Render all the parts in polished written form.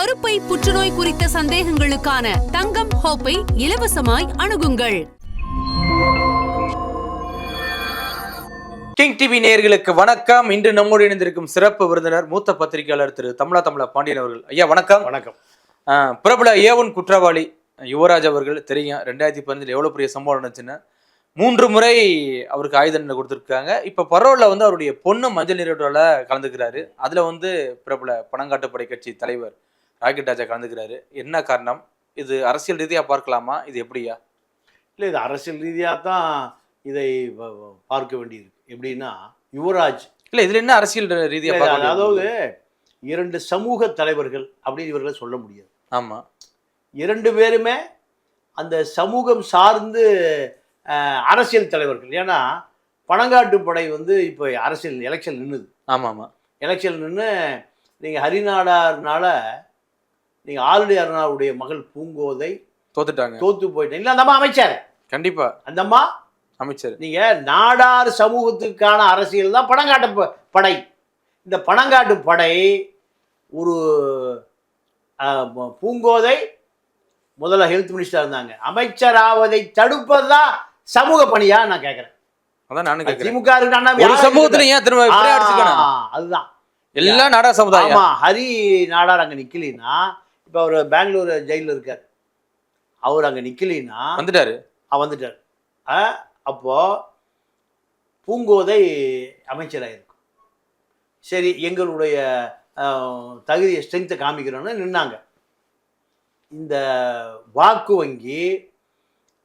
கருப்பை புற்றுநோய் குறித்த சந்தேகங்களுக்கான தங்கம் ஹோப்பை இலவசமாய் அணுகுங்கள். கிங் டிவி நேயர்களுக்கு வணக்கம். இன்று நம்மோடு இணைந்திருக்கும் சிறப்பு விருந்தினர் மூத்த பத்திரிகையாளர் திரு தமிழா பாண்டியன் அவர்கள். ஐயா வணக்கம். வணக்கம். பிரபல A1 குற்றவாளி யுவராஜ் அவர்கள் தெரியும். 2015 எவ்வளவு பெரிய சம்பவம் நடந்துச்சுன்னு 3 முறை அவருக்கு ஆயுத தண்டனை கொடுத்துருக்காங்க. இப்ப பரோல்ல அவருடைய பொண்ணு மஞ்சள் நீரோட்டோல கலந்துக்கிறாரு. அதுல பிரபல பணங்காட்டுப்படை கட்சி தலைவர் ராக்கெட் ராஜா கலந்துக்கிறாரு. என்ன காரணம்? இது அரசியல் ரீதியா பார்க்கலாமா? இது எப்படியா? இல்லை, இது அரசியல் ரீதியாக தான் இதை பார்க்க வேண்டியிருக்கு. எப்படின்னா, யுவராஜ் இல்லை, இதுல என்ன அரசியல் ரீதியா பார்க்க? அதாவது 2 சமூக தலைவர்கள் அப்படின்னு இவர்களை சொல்ல முடியாது. ஆமா, 2 பேருமே அந்த சமூகம் சார்ந்து அரசியல் தலைவர்கள். ஏன்னா பணங்காட்டுப்படை இப்போ அரசியல் எலெக்ஷன் நின்றுது. ஆமா ஆமா, எலெக்ஷன் நின்று நீங்கள் ஹரிநாடார்னால நீங்கள் ஆல்ரெடி அருணாவுடைய மகள் பூங்கோதை தோத்து போயிட்டேன். இல்லை, அந்த அம்மா அமைச்சர். கண்டிப்பா அந்த அம்மா அமைச்சர். நீங்க நாடார் சமூகத்துக்கான அரசியல் தான் பணங்காட்டு படை. இந்த பணங்காட்டு படை ஒரு பூங்கோதை முதல்ல ஹெல்த் மினிஸ்டர் இருந்தாங்க. அமைச்சராவதை தடுப்பதுதான் சமூக பணியா நான் கேட்கிறேன். திமுக அதுதான் எல்லா நாடார் சமுதாயம். ஆமா, ஹரி நாடார் அங்க நிக்கலினா, இப்ப அவர் பெங்களூர் ஜெயில இருக்கார். அவர் அங்க நிக்கலினா வந்துட்டாரு. அப்போ பூங்கோதை அமைச்சராயிருக்கும். சரி, எங்களுடைய தகுதியை ஸ்ட்ரென்த்தை காமிக்கிறோன்னு நின்னாங்க. இந்த வாக்கு வங்கி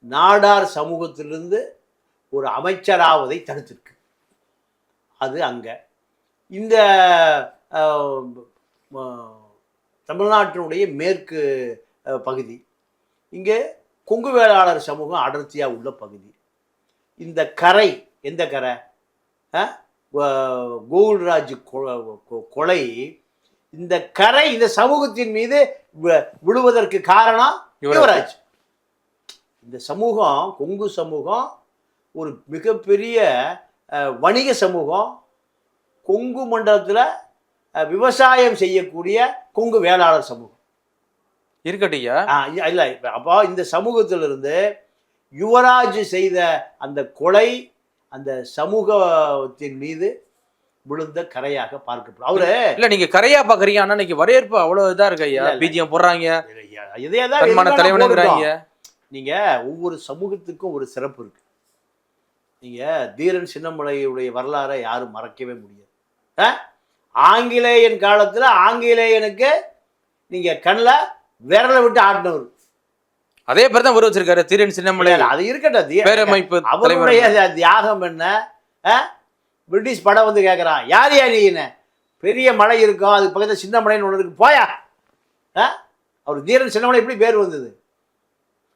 நாடார் சமூகத்திலிருந்து ஒரு அமைச்சராவதை தடுத்திருக்கு. அது அங்க இந்த தமிழ்நாட்டினுடைய மேற்கு பகுதி, இங்கே கொங்கு வேளாளர் சமூகம் அடர்த்தியாக உள்ள பகுதி. இந்த கரை, எந்த கரை? கோகுல்ராஜ் கொலை, இந்த கரை இந்த சமூகத்தின் மீது விழுவதற்கு காரணம் யுவராஜ். இந்த சமூகம், கொங்கு சமூகம் ஒரு மிகப்பெரிய வணிக சமூகம். கொங்கு மண்டலத்தில் விவசாயம் செய்யக்கூடிய கொங்கு வேளாளர் சமூகம் இருக்கட்டியா? இல்லை, அப்போ இந்த சமூகத்திலிருந்து யுவராஜ் செய்த அந்த கொலை அந்த சமூகத்தின் மீது விழுந்த கரையாக பார்க்கப்படும். அவரு இல்ல, நீங்க கரையா பாக்குறீங்க. ஆனா இன்னைக்கு வரவேற்பு அவ்வளவு இதா இருக்கு ஐயா. பிஜிஎம் போடுறாங்க, தலைவனுங்கிறாங்க. நீங்க ஒவ்வொரு சமூகத்துக்கும் ஒரு சிறப்பு இருக்கு. நீங்க தீரன் சின்னமலையுடைய வரலாறை யாரும் மறக்கவே முடியாது. ஆங்கிலேயன் காலத்துல ஆங்கிலேயனுக்கு நீங்க கண்ணில் விரலை விட்டு ஆட்டினவர். அதே பேர் தான் உருவ வச்சிருக்காரு தீரன் சின்னமலை. அது இருக்கட்டும், பேரமைப்பு அவருடைய தியாகம் என்ன? பிரிட்டிஷ் படம் கேட்குறான், யார் நீ? பெரிய மலை இருக்கும், அதுக்கு பக்கத்தில் சின்ன மலைன்னு ஒன்று இருக்கு, போயா. அவர் தீரன் சின்னமலை எப்படி பேர் வந்தது?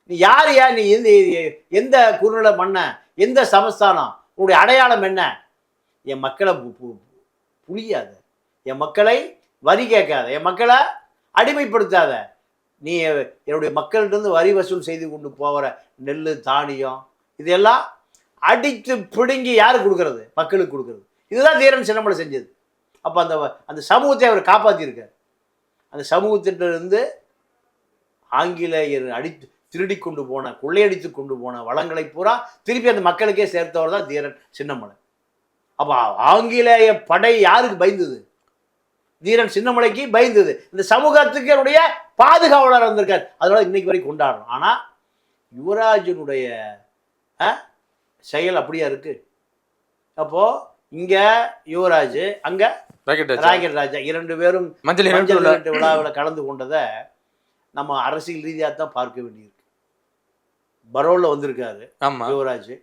நீ யார் நீ எந்த குறுநில மன்ன, எந்த சமஸ்தானம், உன்னுடைய அடையாளம் என்ன? என் மக்களை புரியாத, என் மக்களை வரி கேட்காத, என் மக்களை அடிமைப்படுத்தாத. நீ என்னுடைய மக்கள்கிட்ட வரி வசூல் செய்து கொண்டு போகிற நெல் தானியம் இதெல்லாம் அடித்து பிடுங்கி யாருக்கு கொடுக்கறது? மக்களுக்கு கொடுக்கறது. இதுதான் தீரன் சின்னமலை செஞ்சது. அப்போ அந்த சமூகத்தை அவர் காப்பாற்றியிருக்கார். அந்த சமூகத்திலிருந்து ஆங்கிலேயர் திருடி கொண்டு போன, கொள்ளையடித்து கொண்டு போன வளங்களை பூரா திருப்பி அந்த மக்களுக்கே சேர்த்தவர் தான் தீரன் சின்னமலை. அப்போ ஆங்கிலேய படை யாருக்கு பயந்தது? தீரன் சின்னமலைக்கு பயந்தது. இந்த சமூகத்துக்கு என்னுடைய பாதுகாவலர் வந்திருக்கார். அதனால இன்னைக்கு வரைக்கும் கொண்டாடுறோம். ஆனால் யுவராஜனுடைய செயல் அப்படியா இருக்கு. அப்போ இங்க யுவராஜ், அங்க ராக்கெட் ராஜா 2 பேரும் மஞ்சள் நீராட்டு விழாவில் கலந்து கொண்டதை நம்ம அரசியல் ரீதியாக தான் பார்க்க வேண்டியிருக்கு. பரோல்ல வந்திருக்காரு யுவராஜ்.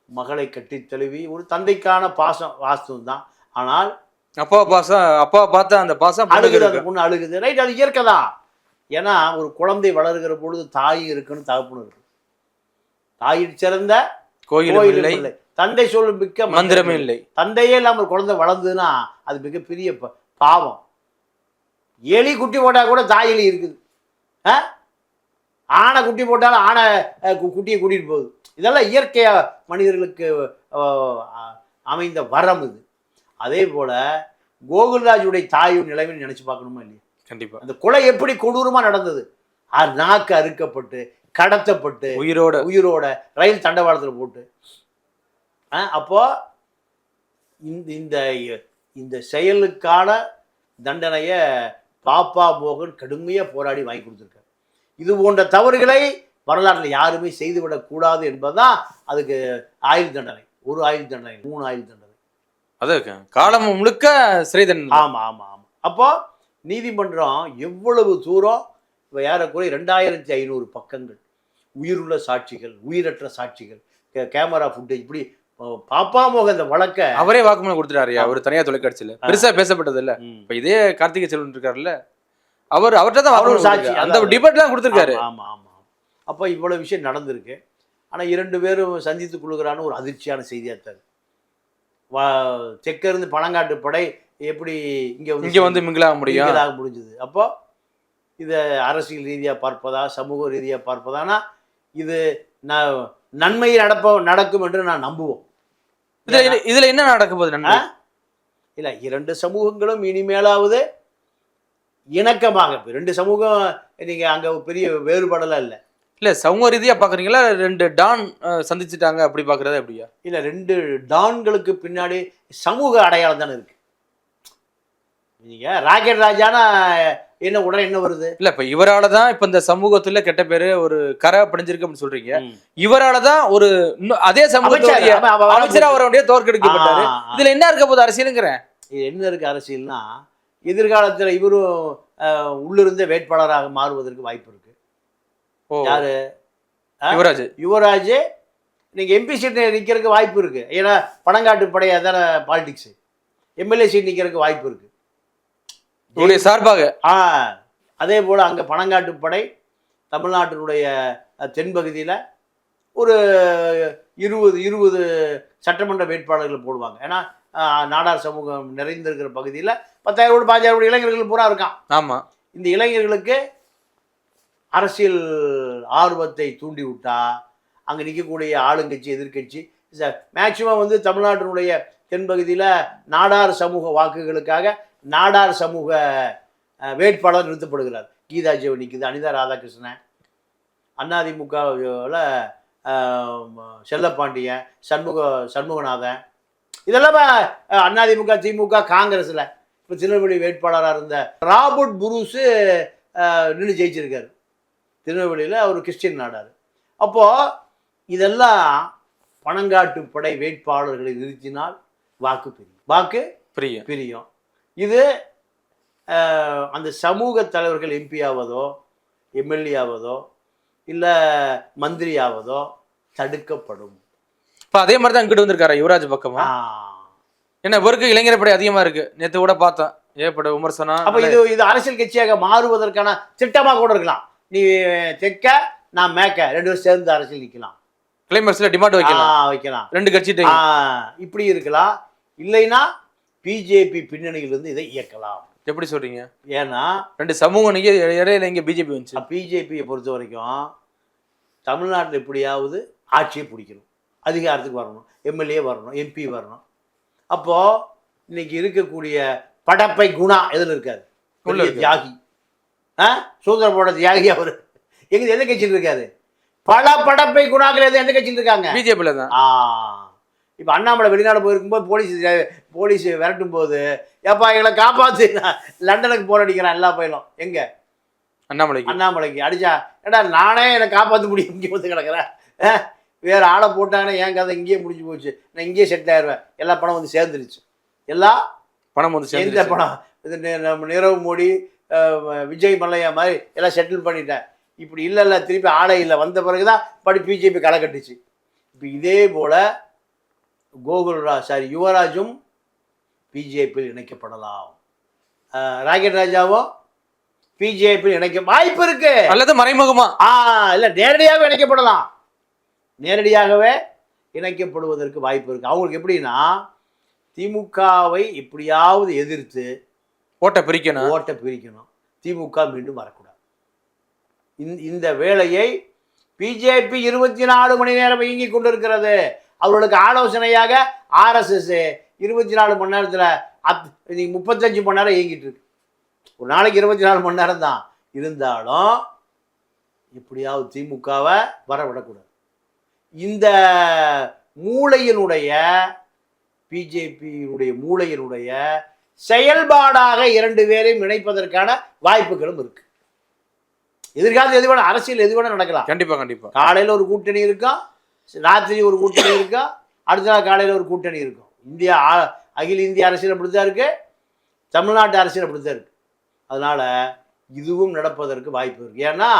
மகளை கட்டி தழுவி ஒரு தந்தைக்கான பாசம் வாஸ்தவம் தான். ஆனால் அப்பா பார்த்தா அந்த பாசம் அழுகுது, அந்த பொண்ணு அழுகுது. ரைட், அது இயற்கை தான். ஏன்னா ஒரு குழந்தை வளர்கிற பொழுது தாய் இருக்குன்னு தகப்பனும் இருக்கு. தாயில் சிறந்த கோயில் இல்லை, தந்தை சொல்லும் மிக்க மந்திரமே இல்லை. தந்தையே இல்லாமல் ஒரு குழந்தை வளர்ந்ததுன்னா அது மிகப்பெரிய பாவம். எலி குட்டி போட்டா கூட தாயிலி இருக்குது. ஆனை குட்டி போட்டாலும் ஆனை குட்டியை கூட்டிட்டு போகுது. இதெல்லாம் இயற்கையா மனிதர்களுக்கு அமைந்த வரம் இது. அதே போல கோகுல்ராஜுடைய தாயும் நிலைமைன்னு நினைச்சு பார்க்கணுமா இல்லையா? கண்டிப்பா. அந்த கொலை எப்படி கொடூரமா நடந்தது, நாக்கு அறுக்கப்பட்டு கடத்தப்பட்டு உயிரோட ரயில் தண்டவாளத்தில் போட்டு. அப்போ இந்த இந்த செயலுக்கான தண்டனையை பாப்பா மோகன் கடுமையா போராடி வாங்கி கொடுத்துருக்காரு. இது போன்ற தவறுகளை வரலாற்றில் யாருமே செய்துவிடக்கூடாது என்பதுதான் அதுக்கு ஆயுள் தண்டனை. 1 ஆயுள் தண்டனை, 3 ஆயுள் தண்டனை, அது காலம் முழுக்க சிறை தண்டனை. ஆமா ஆமா ஆமா. அப்போ நீதிமன்றம் எவ்வளவு தூரம், இப்போ ஏறக்குறைய 2500 பக்கங்கள், உயிருள்ள சாட்சிகள், உயிரற்ற சாட்சிகள், கேமரா ஃபுட்டேஜ், இப்படி பாப்பா மோகன் இந்த வழக்க அவரே வாக்குமூலம் கொடுத்துட்டாரு ஒரு தனியார் தொலைக்காட்சியில. பெருசா பேசப்பட்டது இல்ல. இப்ப இதே கார்த்திகை செல்வன் இருக்காருல்ல, அவர்கிட்ட தான் அவரும் சாட்சி அந்த டிபேட்லாம் கொடுத்துருக்காரு. ஆமா ஆமா. அப்போ இவ்வளவு விஷயம் நடந்திருக்கு. ஆனா 2 பேரும் சந்தித்துக் கொள்கிறான்னு ஒரு அதிர்ச்சியான செய்தியா தரு. தெற்க இருந்து பனங்காட்டு படை எப்படி இங்க வந்து மிங்கலாக முடிஞ்சது. அப்போ இதை அரசியல் ரீதியா பார்ப்பதா, சமூக ரீதியா பார்ப்பதானா, இது நன்மை நடக்கும் என்று நான் நம்புவோம். இதுல என்ன நடக்க போகுது நன்மை? இல்ல, 2 சமூகங்களும் இனிமேலாவது இணக்கமாக, 2 சமூகம் நீங்க அங்க பெரிய வேறுபாடெல்லாம் இல்லை. இல்ல சமூக ரீதியா பாக்குறீங்களா, 2 டான் சந்திச்சுட்டாங்க அப்படி பாக்குறதா எப்படியா? இல்ல, 2 டான்களுக்கு பின்னாடி சமூக அடையாளம் தானே இருக்கு. நீங்க ராக்கெட் ராஜானா உடனே என்ன வருது? இல்ல இப்ப இவராலதான் இப்ப இந்த சமூகத்துல கெட்ட பேரு ஒரு கரை படிஞ்சிருக்கு அப்படின்னு சொல்றீங்க. இவராலதான் ஒரு அதே சமூகத்துடைய அமைச்சரா வரக்கூடிய தோற்கடிக்கப்பட்டாரு. இதுல என்ன இருக்க போது அரசியலுங்கிறேன்? என்ன இருக்கு அரசியல்னா, எதிர்காலத்துல இவரும் உள்ளிருந்த வேட்பாளராக மாறுவதற்கு வாய்ப்பு இருக்கு. யாரு? யுவராஜ் நீங்க எம்பி சீட் நிக்கிறதுக்கு வாய்ப்பு இருக்கு. ஏன்னா பனங்காட்டு படையா தானே பாலிடிக்ஸ். எம்எல்ஏ சீட் நிக்கிறதுக்கு வாய்ப்பு இருக்கு சார்பாக. அதே போல அங்க பனங்காட்டு படை தமிழ்நாட்டினுடைய தென்பகுதியில ஒரு 20 சட்டமன்ற வேட்பாளர்கள் போடுவாங்க. ஏன்னா நாடார் சமூகம் நிறைந்திருக்கிற பகுதியில் 10,000 15,000 இளைஞர்கள் பூரா இருக்கான். ஆமா, இந்த இளைஞர்களுக்கு அரசியல் ஆர்வத்தை தூண்டி விட்டா அங்கே நிற்கக்கூடிய ஆளுங்கட்சி எதிர்கட்சி மேக்சிமம் வந்து தமிழ்நாட்டினுடைய தென்பகுதியில் நாடார் சமூக வாக்குகளுக்காக நாடார் சமூக வேட்பாளர் நிறுத்தப்படுகிறார். கீதா ஜீவன் நிற்குது, அனிதா ராதாகிருஷ்ணன், அதிமுகவில் செல்லப்பாண்டியன், சண்முகநாதன், இதெல்லாம் அதிமுக, திமுக, காங்கிரஸில் இப்போ திருநெல்வேலி வேட்பாளராக இருந்த ராபர்ட் புரூஸு நின்று ஜெயிச்சிருக்காரு திருநெல்வேலியில். அவர் கிறிஸ்டின் நாடார். அப்போது இதெல்லாம் பனங்காட்டு படை வேட்பாளர்களை நிறுத்தினால் வாக்கு பிரியும். இது அந்த சமூக தலைவர்கள் எம்பி ஆவதோ எம்எல்ஏ ஆவதோ இல்லை மந்திரி ஆவதோ தடுக்கப்படும். இப்போ அதே மாதிரி தான் இங்கிட்டு வந்திருக்காரு யுவராஜ் பக்கமா. என்ன இவருக்கு இளைஞர் படை அதிகமாக இருக்கு. நேற்று கூட பார்த்தேன் ஏற்பட்ட விமர்சனம். அப்போ இது அரசியல் கட்சியாக மாறுவதற்கான திட்டமாக கூட இருக்கலாம். நீ தெற்க நான் மேற்க 2 பேரும் சேர்ந்து அரசியல் நிற்கலாம். கிளைமேக்ஸ்ல டிமாண்ட் வைக்கலாம் 2 கட்சி இப்படி இருக்கலாம். இல்லைன்னா பிஜேபி பின்னணியிலிருந்து இதை இயக்கலாம். எப்படி சொல்றீங்க? ஏன்னா 2 சமூகம் இடையில இங்கே பிஜேபி வந்துச்சு. பிஜேபியை பொறுத்த வரைக்கும் தமிழ்நாட்டில் எப்படியாவது ஆட்சியை பிடிக்கணும், அதிகாரத்துக்கு வரணும், எம்எல்ஏ வரணும், எம்பி வரணும். அப்போ இன்னைக்கு இருக்கக்கூடிய படப்பை குணா எதில் இருக்காரு? தியாகி, சுதந்திர போட தியாகி. அவர் எந்த கட்சியில் இருக்காரு? பல படப்பை குணாக்கள் எந்த கட்சியில் இருக்காங்க? பிஜேபியில தான். இப்போ அண்ணாமலை வெளிநாடு போயிருக்கும்போது போலீஸ் விரட்டும் போது ஏப்பா எங்களை காப்பாத்து, லண்டனுக்கு போராடிக்கிறான் எல்லா பயிலும். எங்க அண்ணாமலைக்கு அடிச்சா ஏடா நானே என்னை காப்பாற்ற முடியும், இங்கே வந்து கிடக்குறேன், வேறு ஆளை போட்டாங்கன்னா என் கதை இங்கேயே முடிஞ்சு போச்சு, நான் இங்கேயே செட்டில் ஆயிடுவேன். எல்லா பணம் வந்து சேர்ந்துருச்சு. எல்லா பணம் வந்து எந்த பணம் இது நம்ம நீரவ் மோடி விஜய் மல்லையா மாதிரி எல்லாம் செட்டில் பண்ணிட்டேன். இப்படி இல்லை திருப்பி ஆளை இல்லை வந்த பிறகுதான் பிஜேபி களை கட்டுச்சு. இப்போ இதே போல யுவராஜும் பிஜேபியில் இணைக்கப்படலாம். ராக்கெட் ராஜாவும் பிஜேபியில் இணைக்க வாய்ப்பு இருக்கு. அல்லது மறைமுகமா இல்ல நேரடியாகவே இணைக்கப்படலாம். நேரடியாகவே இணைக்கப்படுவதற்கு வாய்ப்பு இருக்கு. அவங்களுக்கு எப்படின்னா திமுகவை எப்படியாவது எதிர்த்து ஓட்டை பிரிக்கணும். திமுக மீண்டும் வரக்கூடாது. இந்த வேலையை பிஜேபி 24 மணி நேரம் இயங்கிக் கொண்டிருக்கிறது. அவர்களுக்கு ஆலோசனையாக RSS 24 மணி நேரத்தில் 35 மணி நேரம் இயங்கிட்டு இருக்கு. ஒரு நாளைக்கு 24 மணி நேரம் தான் இருந்தாலும் எப்படியாவது திமுகவை வரவிடக்கூடாது. இந்த மூளையினுடைய பிஜேபியினுடைய மூளையினுடைய செயல்பாடாக 2 பேரையும் இணைப்பதற்கான வாய்ப்புகளும் இருக்கு. எதிர்காலத்தில் எது வேணும், அரசியல் எது வேணும் நடக்கலாம். கண்டிப்பா கண்டிப்பா. காலையில் ஒரு கூட்டணி இருக்கும், ராத்திரி ஒரு கூட்டணி இருக்கும், அடுத்த நாள் காலையில் ஒரு கூட்டணி இருக்கும். இந்தியா அகில இந்திய அரசியல் அப்படித்தான் இருக்கு, தமிழ்நாட்டு அரசியல் அப்படித்தான் இருக்கு. அதனால இதுவும் நடப்பதற்கு வாய்ப்பு இருக்கு. ஏன்னா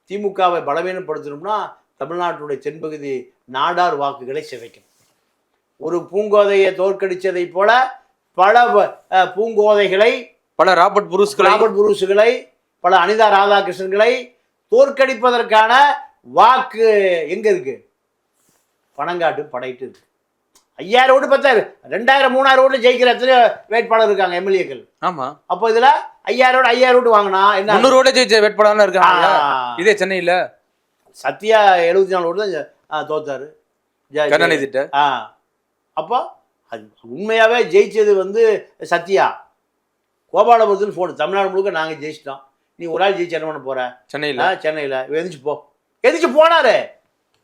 திமுகவை பலவீனப்படுத்தணும்னா தமிழ்நாட்டுடைய தென்பகுதி நாடார் வாக்குகளை சிதைக்கணும். ஒரு பூங்கோதையை தோற்கடித்ததை போல பல பூங்கோதைகளை, பல ராபர்ட் புரூஸ்களை, பல அனிதா ராதாகிருஷ்ணன்களை தோற்கடிப்பதற்கான வாக்கு எங்க இருக்கு? பணங்காட்டு படைட்டு இருக்கு. 5000 ஓட்டு 10,000 2000 3000 ஓட்டு ஜெயிக்கிற எத்தனை வேட்பாளர் இருக்காங்க எம்எல்ஏக்கள். ஆமா. அப்போ இதுல 5000 ஓட்டு வாங்கினா என்ன 300 ஓட்டு ஜெயிச்ச வேட்பாளர் இருக்காங்க. இதே சென்னையில சத்யா 74 ஓட்டு தான் தோத்தாரு கருணாநிதிட்ட. அப்போ அது உண்மையாவே ஜெயிச்சது சத்யா. கோபாலபுரத்தில் போன் தமிழ்நாடு முழுக்க நாங்கள் ஜெயிச்சிட்டோம், நீ ஒரு ஆள் ஜெயிச்சு என்ன பண்ண போற சென்னையில் எதிர்த்து போனாரு.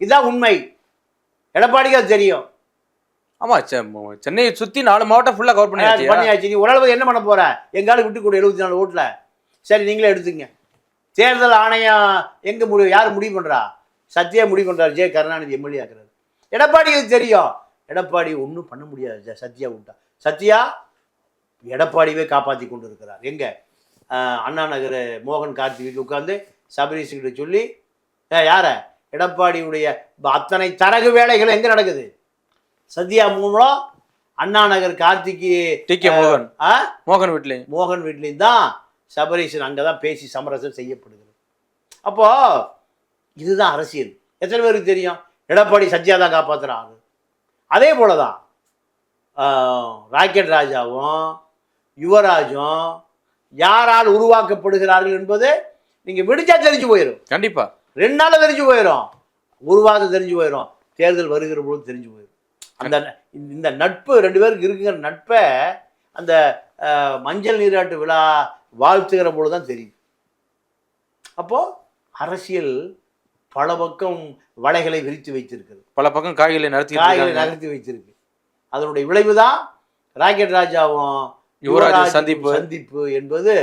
இதுதான் உண்மை. எடப்பாடிக்கு அது தெரியும். ஆமா, சென்னையை சுத்தி 4 மாவட்டம் ஃபுல்லா கவர் பண்ணியாச்சு. நீ ஒரு அளவு என்ன பண்ண போற? எங்காலும் விட்டு கூட 74 ஓட்டுல சரி நீங்களே எடுத்துங்க. தேர்தல் ஆணையம் எங்க யார் முடிவு பண்றா? சத்யா முடிவு பண்றாரு. ஜெய கருணாநிதி எம்எல்ஏ ஆக்குறாரு. எடப்பாடிக்கு அது தெரியும். எடப்பாடி ஒன்றும் பண்ண முடியாது. சத்யா விட்டா சத்யா எடப்பாடியே காப்பாற்றி கொண்டு இருக்கிறார். எங்க அண்ணா நகர் மோகன் கார்த்திக் உட்கார்ந்து சபரீஷ்கிட்ட சொல்லி யார எடப்பாடியுடைய அத்தனை தரகு வேலைகள் எங்க நடக்குது? சத்யா மூலம் அண்ணா நகர் கார்த்திக்கு மோகன் வீட்லையும் தான் சபரீஷன் அங்கதான் பேசி சமரசம் செய்யப்படுகிறது. அப்போ இதுதான் அரசியல். எத்தனை பேருக்கு தெரியும் எடப்பாடி சத்யா தான் காப்பாற்றுறாங்க? அதே போலதான் ராக்கெட் ராஜாவும் யுவராஜும் யாரால் உருவாக்கப்படுகிறார்கள் என்பது நீங்க விடிச்சா தெரிஞ்சு போயிடும். கண்டிப்பா 2 நாள்ல தெரிஞ்சு போயிடும், ஒரு வாரம் தெரிஞ்சு போயிடும், தேர்தல் வருகிற போது தெரிஞ்சு போயிடும். அந்த இந்த நட்பு 2 பேருக்கு இருக்குங்கிற நட்பை அந்த மஞ்சள் நீராட்டு விழா வாழ்த்துகிற போதுதான் தெரியும். அப்போ அரசியல் பல பக்கம் வலைகளை விரித்து வைத்திருக்கிறது, பல பக்கம் காய்களை நகர்த்தி வைத்திருக்கு. அதனுடைய விளைவுதான் ராக்கெட் ராஜாவும் யுவராஜ் சந்திப்பு என்பது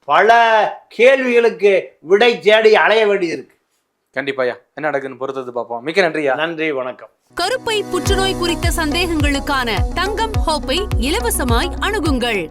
பல கேள்விகளுக்கு விடை தேடி அலைய வேண்டியிருக்கு. கண்டிப்பாயா, என்ன நடக்குன்னு பொறுத்தது பார்ப்போம். மிக்க நன்றியா. நன்றி, வணக்கம். கருப்பை புற்றுநோய் குறித்த சந்தேகங்களுக்கான தங்கம் ஹோப்பை இலவசமாய் அணுகுங்கள்.